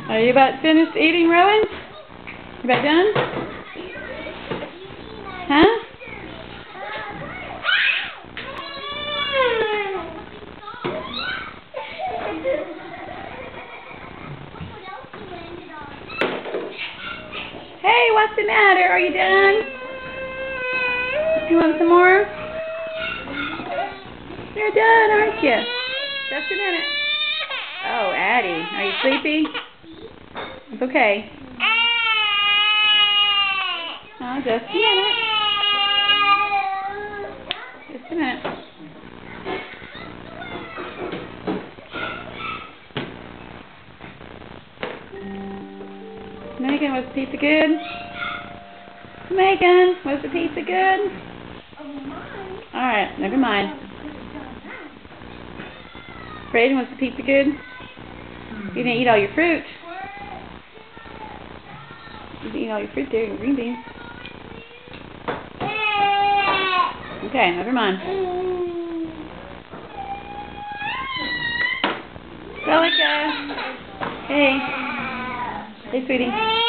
Are you about finished eating, Rowan? You about done? Huh? Hey, what's the matter? Are you done? You want some more? You're done, aren't you? Just a minute. Oh, Addie, are you sleepy? It's okay. Oh, just a minute. Just a minute. Megan, was the pizza good? Megan, was the pizza good? Alright, never mind. Braden, was the pizza good? You didn't eat all your fruit. You didn't eat all your fruit there, your green beans. Okay, never mind. Celica. Hey. Hey, sweetie.